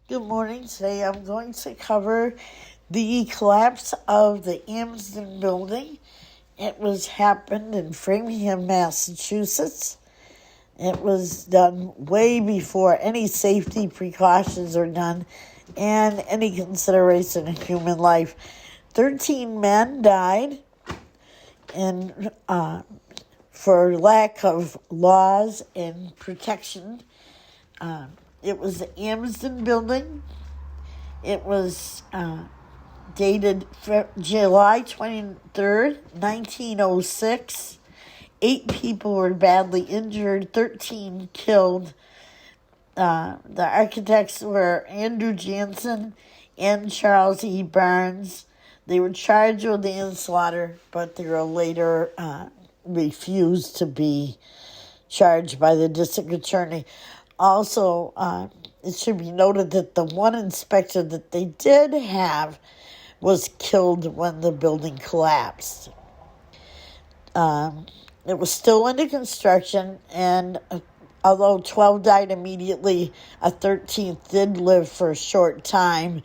Good morning. Today I'm going to cover the collapse of the Amsden building. It happened in Framingham, Massachusetts. It was done way before any safety precautions are done and any consideration of human life. 13 men died and for lack of laws and protection. It was the Amsden building. It was dated July 23rd, 1906. 8 people were badly injured, 13 killed. The architects were Andrew Jansen and Charles E. Barnes. They were charged with manslaughter, but they were later refused to be charged by the district attorney. Also, it should be noted that the one inspector that they did have was killed when the building collapsed. It was still under construction, and although 12 died immediately, a 13th did live for a short time.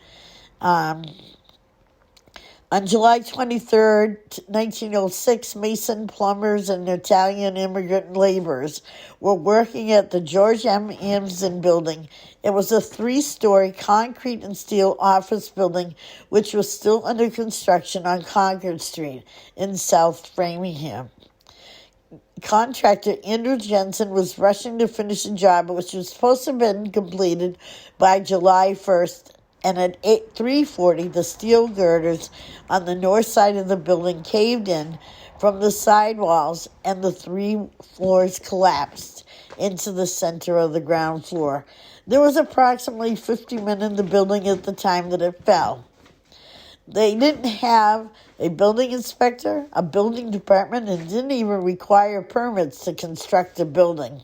On July 23rd, 1906, Mason plumbers and Italian immigrant laborers were working at the George M. Amsden building. It was a 3-story concrete and steel office building which was still under construction on Concord Street in South Framingham. Contractor Andrew Jensen was rushing to finish the job, which was supposed to have been completed by July 1st. And at 3:40, the steel girders on the north side of the building caved in from the sidewalls, and the 3 floors collapsed into the center of the ground floor. There was approximately 50 men in the building at the time that it fell. They didn't have a building inspector, a building department, and didn't even require permits to construct a building.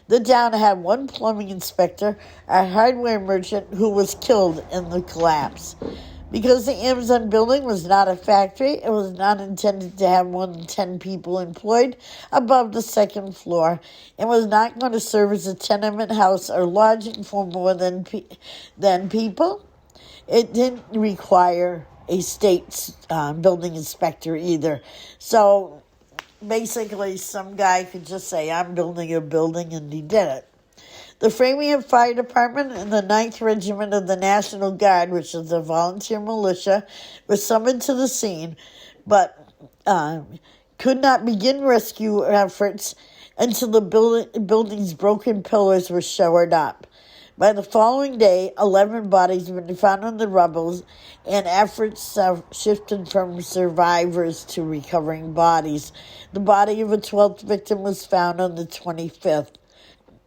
The town had one plumbing inspector, a hardware merchant, who was killed in the collapse. Because the Amsden building was not a factory, it was not intended to have more than 10 people employed above the second floor, and was not going to serve as a tenement house or lodging for more than people. It didn't require a state building inspector either. So basically, some guy could just say, I'm building a building, and he did it. The Framingham Fire Department and the 9th Regiment of the National Guard, which is a volunteer militia, were summoned to the scene, but could not begin rescue efforts until the building's broken pillars were shored up. By the following day, 11 bodies had been found in the rubble, and efforts shifted from survivors to recovering bodies. The body of a 12th victim was found on the 25th.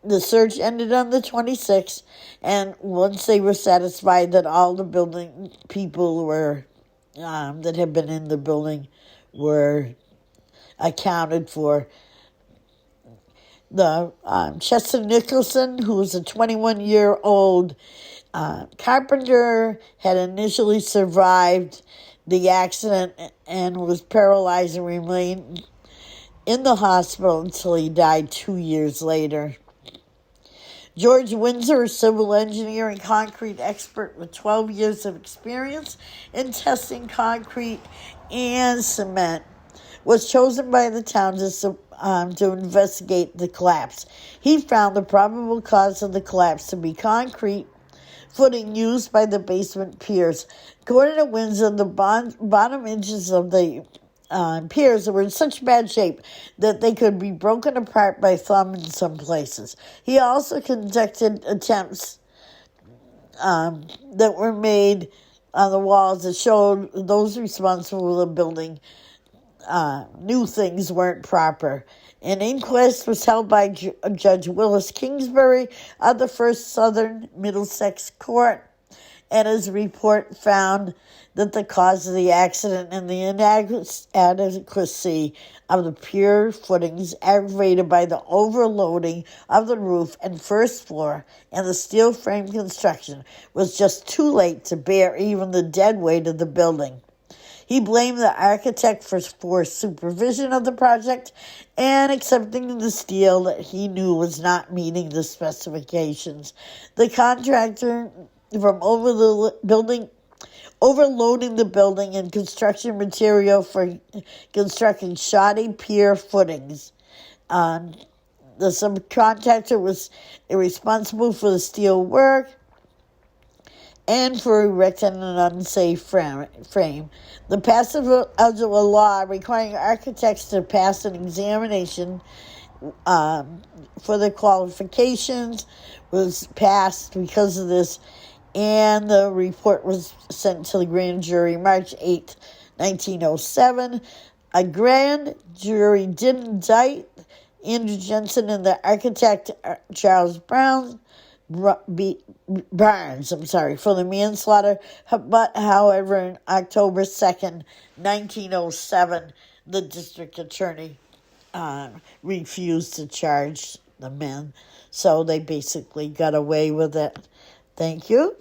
The search ended on the 26th, and once they were satisfied that all the building people were that had been in the building were accounted for, the Chester Nicholson, who was a 21-year-old carpenter, had initially survived the accident and was paralyzed and remained in the hospital until he died 2 years later. George Windsor, a civil engineer and concrete expert with 12 years of experience in concrete and cement, was chosen by the town to investigate the collapse. He found the probable cause of the collapse to be concrete footing used by the basement piers. According to Windsor, the bottom inches of the piers were in such bad shape that they could be broken apart by thumb in some places. He also conducted attempts that were made on the walls that showed those responsible for the building knew things weren't proper. An inquest was held by Judge Willis Kingsbury of the First Southern Middlesex Court, and his report found that the cause of the accident and the inadequacy of the pier footings, aggravated by the overloading of the roof and first floor and the steel frame construction, was just too late to bear even the dead weight of the building. He blamed the architect for supervision of the project and accepting the steel that he knew was not meeting the specifications. The contractor from overloading the building and construction material for constructing shoddy pier footings. The subcontractor was responsible for the steel work and for erecting an unsafe frame. The passage of a law requiring architects to pass an examination for the qualifications was passed because of this, and the report was sent to the grand jury March 8, 1907. A grand jury did indict Andrew Jensen and the architect Charles Barnes, for the manslaughter, but however, on October 2nd, 1907, the district attorney refused to charge the men, so they basically got away with it. Thank you.